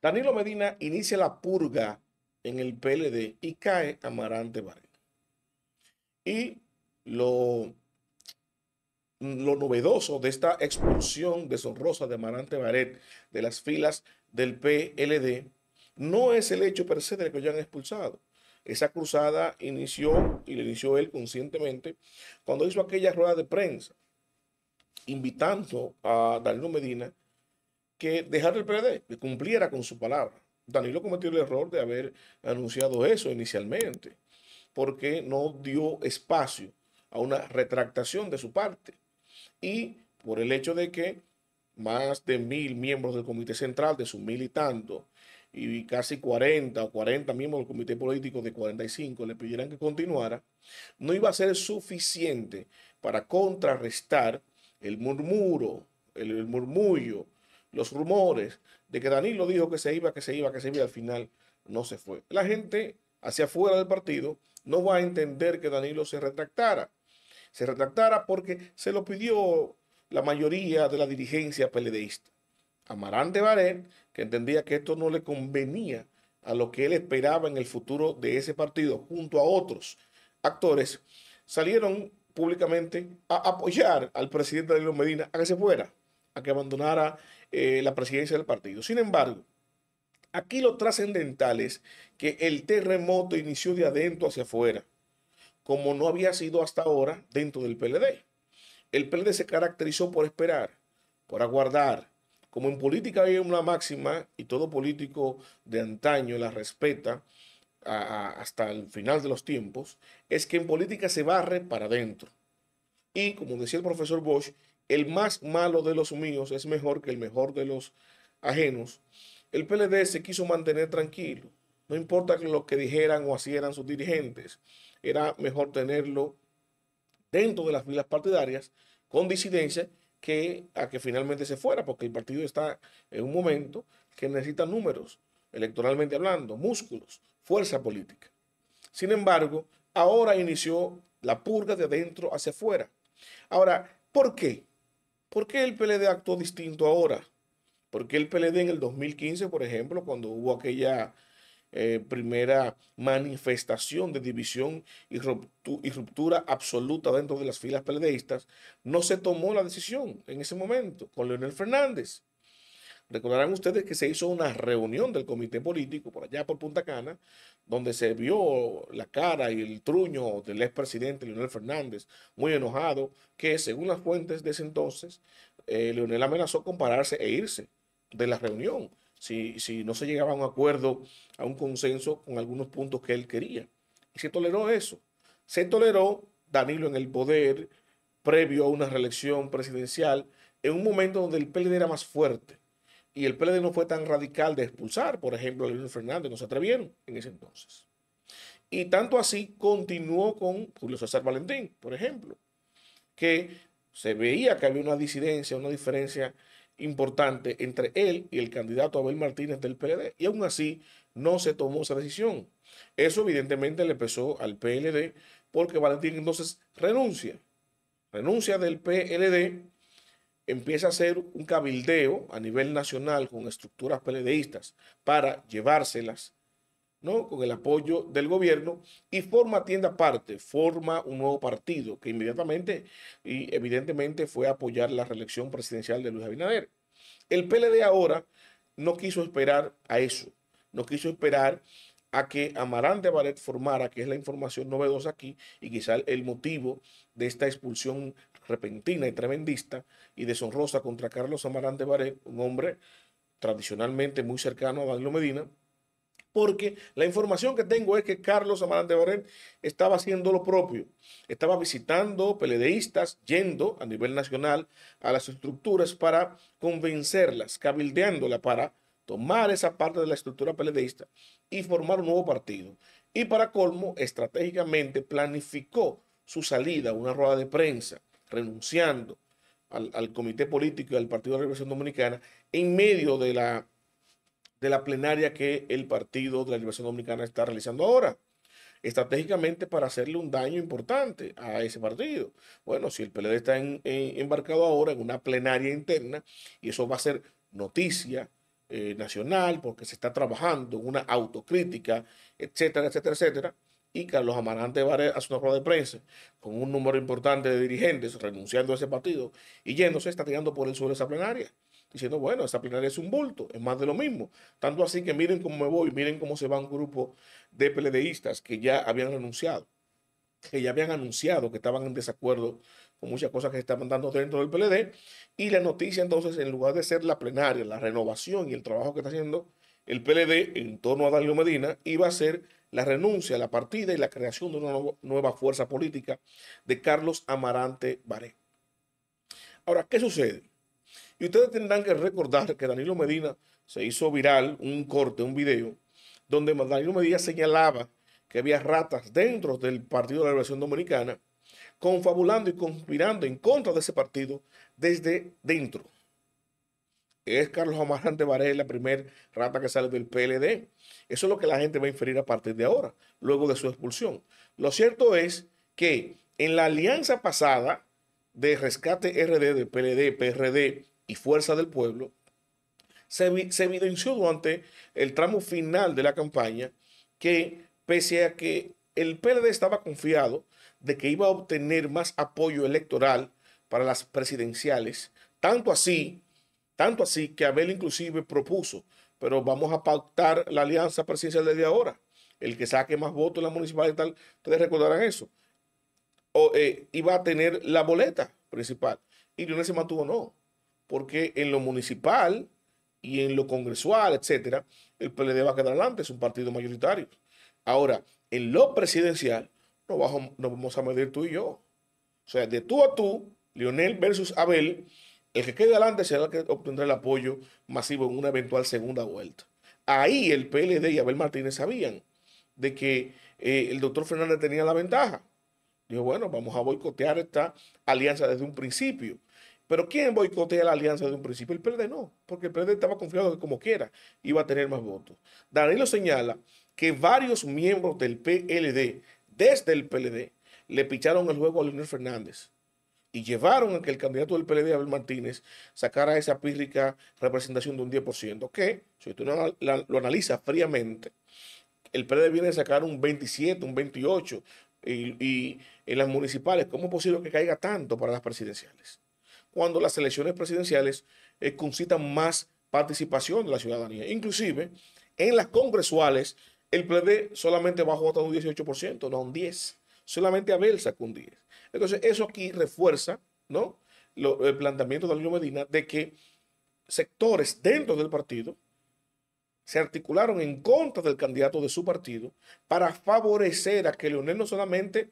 Danilo Medina inicia la purga en el PLD y cae Amarante Barén. Y lo, lo novedoso de esta expulsión deshonrosa de Amarante Barén de las filas del PLD no es el hecho per se de que lo hayan expulsado. Esa cruzada inició y la inició él conscientemente cuando hizo aquella rueda de prensa invitando a Danilo Medina que dejara el PLD, que cumpliera con su palabra. Danilo cometió el error de haber anunciado eso inicialmente, porque no dio espacio a una retractación de su parte. Y por el hecho de que más de 1.000 miembros del Comité Central, de sus mil y tanto, y casi 40 o 40 miembros del Comité Político de 45 le pidieran que continuara, no iba a ser suficiente para contrarrestar el murmuro, el murmullo, los rumores de que Danilo dijo que se iba, que se iba, que se iba, y al final no se fue. La gente hacia afuera del partido no va a entender que Danilo se retractara. Se retractara porque se lo pidió la mayoría de la dirigencia peledeísta. Amarante Barén, que entendía que esto no le convenía a lo que él esperaba en el futuro de ese partido, junto a otros actores, salieron públicamente a apoyar al presidente Danilo Medina a que se fuera, a que abandonara la presidencia del partido. Sin embargo, aquí lo trascendental es que el terremoto inició de adentro hacia afuera, como no había sido hasta ahora dentro del PLD. El PLD se caracterizó por esperar, por aguardar. Como en política hay una máxima y todo político de antaño la respeta hasta el final de los tiempos, es que en política se barre para adentro. Y como decía el profesor Bosch, el más malo de los míos es mejor que el mejor de los ajenos. El PLD se quiso mantener tranquilo. No importa lo que dijeran o hicieran sus dirigentes. Era mejor tenerlo dentro de las filas partidarias con disidencia que a que finalmente se fuera, porque el partido está en un momento que necesita números, electoralmente hablando, músculos, fuerza política. Sin embargo, ahora inició la purga de adentro hacia afuera. Ahora, ¿por qué? ¿Por qué el PLD actuó distinto ahora? Porque el PLD en el 2015, por ejemplo, cuando hubo aquella primera manifestación de división y ruptura absoluta dentro de las filas PLDistas, no se tomó la decisión en ese momento con Leonel Fernández. Recordarán ustedes que se hizo una reunión del comité político por allá por Punta Cana, donde se vio la cara y el truño del expresidente Leonel Fernández, muy enojado, que según las fuentes de ese entonces, Leonel amenazó con pararse e irse de la reunión si no se llegaba a un acuerdo, a un consenso con algunos puntos que él quería. Y se toleró eso. Se toleró Danilo en el poder previo a una reelección presidencial en un momento donde el PLD era más fuerte y el PLD no fue tan radical de expulsar, por ejemplo, a Leonel Fernández, no se atrevieron en ese entonces. Y tanto así continuó con Julio César Valentín, por ejemplo, que se veía que había una disidencia, una diferencia importante entre él y el candidato Abel Martínez del PLD, y aún así no se tomó esa decisión. Eso evidentemente le pesó al PLD porque Valentín entonces renuncia del PLD, empieza a hacer un cabildeo a nivel nacional con estructuras PLDistas para llevárselas, ¿no? Con el apoyo del gobierno y forma tienda aparte, forma un nuevo partido que inmediatamente y evidentemente fue a apoyar la reelección presidencial de Luis Abinader. El PLD ahora no quiso esperar a eso, no quiso esperar a que Amarante Barén formara, que es la información novedosa aquí, y quizá el motivo de esta expulsión repentina y tremendista y deshonrosa contra Carlos Amarante Barén, un hombre tradicionalmente muy cercano a Danilo Medina, porque la información que tengo es que Carlos Amarante Barén estaba haciendo lo propio, estaba visitando peledeístas, yendo a nivel nacional a las estructuras para convencerlas, cabildeándolas para tomar esa parte de la estructura peledeísta y formar un nuevo partido. Y para colmo, estratégicamente planificó su salida a una rueda de prensa, renunciando al comité político y al Partido de la Liberación Dominicana en medio de la plenaria que el Partido de la Liberación Dominicana está realizando ahora, estratégicamente para hacerle un daño importante a ese partido. Bueno, si el PLD está embarcado ahora en una plenaria interna y eso va a ser noticia nacional, porque se está trabajando en una autocrítica, etcétera, etcétera, etcétera. Y Carlos Amarante Baré hace una rueda de prensa con un número importante de dirigentes renunciando a ese partido y yéndose, está tirando por el suelo esa plenaria, diciendo, bueno, esa plenaria es un bulto, es más de lo mismo. Tanto así que miren cómo me voy, miren cómo se va un grupo de PLDistas que ya habían renunciado, que ya habían anunciado que estaban en desacuerdo con muchas cosas que se estaban dando dentro del PLD, y la noticia entonces, en lugar de ser la plenaria, la renovación y el trabajo que está haciendo el PLD en torno a Danilo Medina, iba a ser la renuncia, la partida y la creación de una nueva fuerza política de Carlos Amarante Baré. Ahora, ¿qué sucede? Y ustedes tendrán que recordar que Danilo Medina se hizo viral un corte, un video, donde Danilo Medina señalaba que había ratas dentro del Partido de la Liberación Dominicana, confabulando y conspirando en contra de ese partido desde dentro. Es Carlos Amarante Baré la primer rata que sale del PLD. Eso es lo que la gente va a inferir a partir de ahora, luego de su expulsión. Lo cierto es que en la alianza pasada de Rescate RD, de PLD, PRD y Fuerza del Pueblo, se evidenció durante el tramo final de la campaña que, pese a que el PLD estaba confiado de que iba a obtener más apoyo electoral para las presidenciales, tanto así que Abel inclusive propuso, pero vamos a pactar la alianza presidencial desde ahora, el que saque más votos en la municipal y tal, ustedes recordarán eso, iba a tener la boleta principal, y Leonel se mantuvo no, porque en lo municipal y en lo congresual, etcétera, el PLD va a quedar adelante, es un partido mayoritario. Ahora, en lo presidencial, nos vamos a medir tú y yo. O sea, de tú a tú, Leonel versus Abel, el que quede adelante será el que obtendrá el apoyo masivo en una eventual segunda vuelta. Ahí el PLD y Abel Martínez sabían de que el doctor Fernández tenía la ventaja. Dijo, bueno, vamos a boicotear esta alianza desde un principio. Pero ¿quién boicotea la alianza desde un principio? El PLD no, porque el PLD estaba confiado que como quiera iba a tener más votos. Danilo señala que varios miembros del PLD, desde el PLD, le picharon el juego a Leonel Fernández y llevaron a que el candidato del PLD, Abel Martínez, sacara esa pírrica representación de un 10%, que, si tú lo analizas fríamente, el PLD viene a sacar un 27, un 28, y en las municipales, ¿cómo es posible que caiga tanto para las presidenciales? Cuando las elecciones presidenciales concitan más participación de la ciudadanía. Inclusive, en las congresuales, el PLD solamente bajó hasta un 18%, no un 10%. Solamente Abel sacó un 10%. Entonces, eso aquí refuerza, ¿no?, el planteamiento de Danilo Medina de que sectores dentro del partido se articularon en contra del candidato de su partido para favorecer a que Leonel no solamente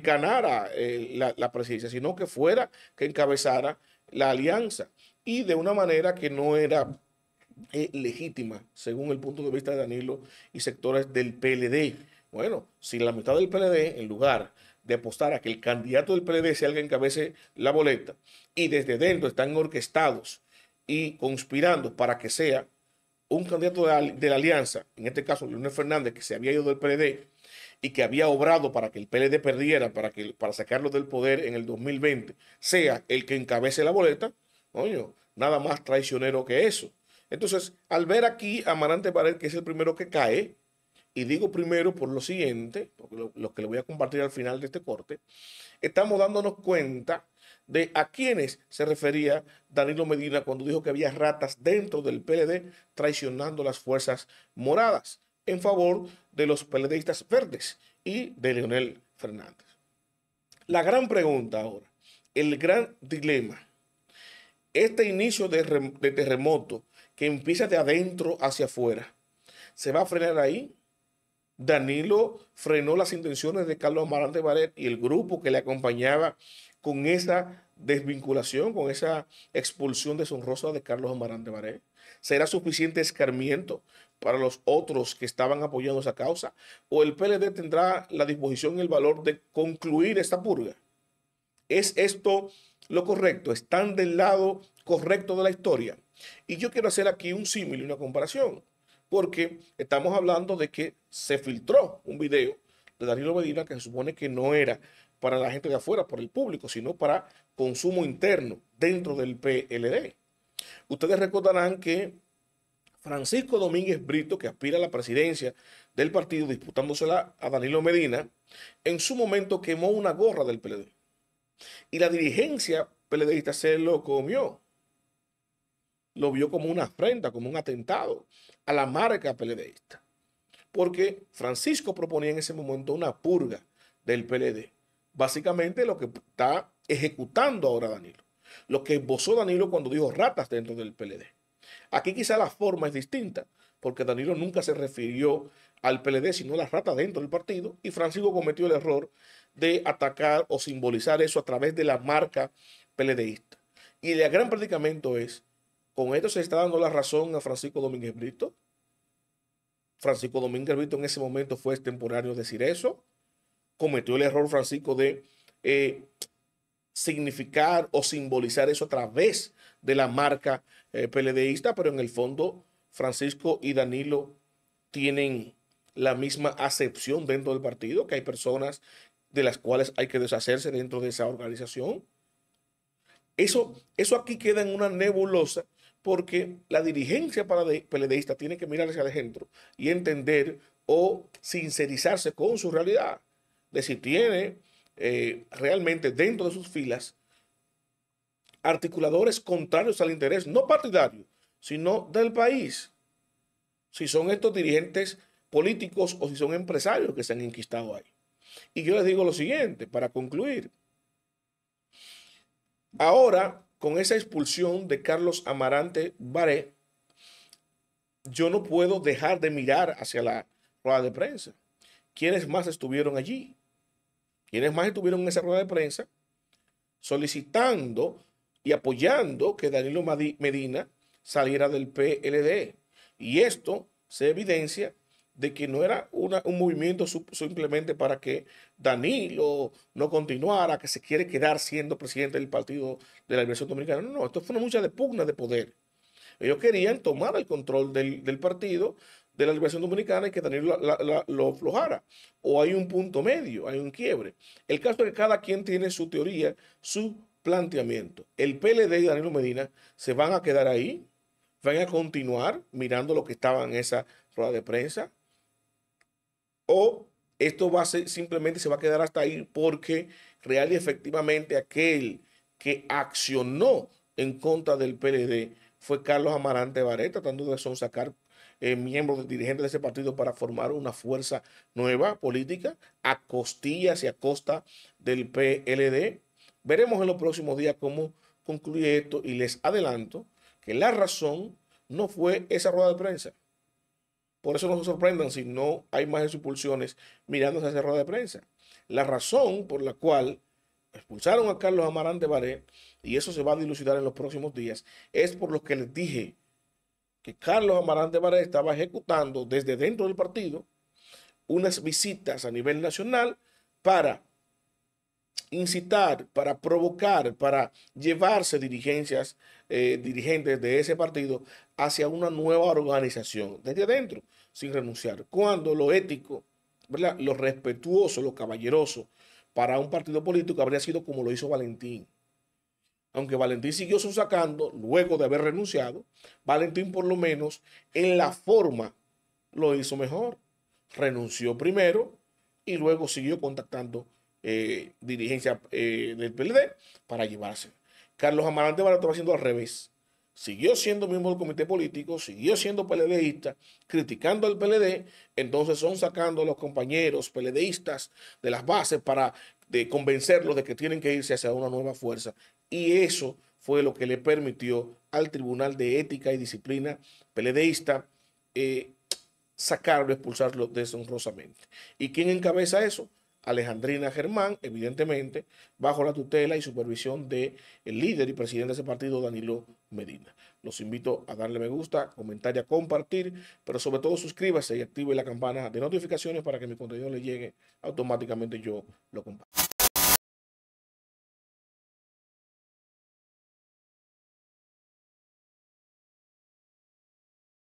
ganara la presidencia, sino que fuera que encabezara la alianza y de una manera que no era legítima, según el punto de vista de Danilo y sectores del PLD. Bueno, si la mitad del PLD, en lugar de apostar a que el candidato del PLD sea el que encabece la boleta, y desde dentro están orquestados y conspirando para que sea un candidato de la alianza, en este caso Leonel Fernández, que se había ido del PLD y que había obrado para que el PLD perdiera, para sacarlo del poder en el 2020, sea el que encabece la boleta, coño, nada más traicionero que eso. Entonces, al ver aquí a Amarante Baré, que es el primero que cae, y digo primero por lo siguiente, porque lo que le voy a compartir al final de este corte, estamos dándonos cuenta de a quiénes se refería Danilo Medina cuando dijo que había ratas dentro del PLD traicionando las fuerzas moradas en favor de los PLDistas verdes y de Leonel Fernández. La gran pregunta ahora, el gran dilema, este inicio de terremoto que empieza de adentro hacia afuera, ¿se va a frenar ahí? Danilo frenó las intenciones de Carlos Amarante Baré y el grupo que le acompañaba con esa desvinculación, con esa expulsión deshonrosa de Carlos Amarante Baré. ¿Será suficiente escarmiento para los otros que estaban apoyando esa causa? ¿O el PLD tendrá la disposición y el valor de concluir esta purga? ¿Es esto lo correcto? ¿Están del lado correcto de la historia? Y yo quiero hacer aquí un símil y una comparación, porque estamos hablando de que se filtró un video de Danilo Medina que se supone que no era para la gente de afuera, para el público, sino para consumo interno dentro del PLD. Ustedes recordarán que Francisco Domínguez Brito, que aspira a la presidencia del partido disputándosela a Danilo Medina, en su momento quemó una gorra del PLD. Y la dirigencia PLDista se lo comió. Lo vio como una afrenta, como un atentado a la marca PLDista. Porque Francisco proponía en ese momento una purga del PLD. Básicamente lo que está ejecutando ahora Danilo. Lo que esbozó Danilo cuando dijo ratas dentro del PLD. Aquí quizá la forma es distinta, porque Danilo nunca se refirió al PLD, sino a las ratas dentro del partido, y Francisco cometió el error de atacar o simbolizar eso a través de la marca PLDista. Y el gran predicamento es, con esto se está dando la razón a Francisco Domínguez Brito. Francisco Domínguez Brito en ese momento fue extemporáneo decir eso. Cometió el error Francisco de significar o simbolizar eso a través de la marca PLDista, pero en el fondo Francisco y Danilo tienen la misma acepción dentro del partido, que hay personas de las cuales hay que deshacerse dentro de esa organización. Eso aquí queda en una nebulosa porque la dirigencia PLDista tiene que mirar hacia adentro y entender o sincerizarse con su realidad, de si tiene realmente dentro de sus filas articuladores contrarios al interés, no partidario, sino del país. Si son estos dirigentes políticos o si son empresarios que se han enquistado ahí. Y yo les digo lo siguiente, para concluir. Ahora, con esa expulsión de Carlos Amarante Baré, yo no puedo dejar de mirar hacia la rueda de prensa. ¿Quiénes más estuvieron allí? ¿Quiénes más estuvieron en esa rueda de prensa solicitando y apoyando que Danilo Medina saliera del PLD? Y esto se evidencia de que no era un movimiento simplemente para que Danilo no continuara, que se quiere quedar siendo presidente del Partido de la Liberación Dominicana. No, esto fue una lucha de pugna de poder. Ellos querían tomar el control del Partido de la Liberación Dominicana y que Danilo lo aflojara. O hay un punto medio, hay un quiebre. El caso es que cada quien tiene su teoría, su planteamiento. El PLD y Danilo Medina se van a quedar ahí, van a continuar mirando lo que estaba en esa rueda de prensa, o esto va a ser, simplemente se va a quedar hasta ahí porque real y efectivamente aquel que accionó en contra del PLD fue Carlos Amarante Baré, tratando de sonsacar miembros dirigentes de ese partido para formar una fuerza nueva política a costillas y a costa del PLD. Veremos en los próximos días cómo concluye esto y les adelanto que la razón no fue esa rueda de prensa. Por eso no se sorprendan si no hay más expulsiones mirando hacia esa rueda de prensa. La razón por la cual expulsaron a Carlos Amarante Baré, y eso se va a dilucidar en los próximos días, es por lo que les dije, que Carlos Amarante Baré estaba ejecutando desde dentro del partido unas visitas a nivel nacional para incitar, para provocar, para llevarse dirigentes de ese partido hacia una nueva organización, desde adentro, sin renunciar. Cuando lo ético, ¿verdad?, lo respetuoso, lo caballeroso para un partido político habría sido como lo hizo Valentín. Aunque Valentín siguió sacando luego de haber renunciado, Valentín por lo menos en la forma lo hizo mejor. Renunció primero y luego siguió contactando dirigencia del PLD para llevarse. Carlos Amarante Baré estaba haciendo al revés. Siguió siendo miembro del comité político, siguió siendo PLDista, criticando al PLD, entonces son sacando a los compañeros PLDistas de las bases para convencerlos de que tienen que irse hacia una nueva fuerza. Y eso fue lo que le permitió al Tribunal de Ética y Disciplina PLDista sacarlo, expulsarlo deshonrosamente. ¿Y quién encabeza eso? Alejandrina Germán, evidentemente, bajo la tutela y supervisión del líder y presidente de ese partido, Danilo Medina. Los invito a darle me gusta, comentar y a compartir, pero sobre todo suscríbase y active la campana de notificaciones para que mi contenido le llegue automáticamente, yo lo comparto.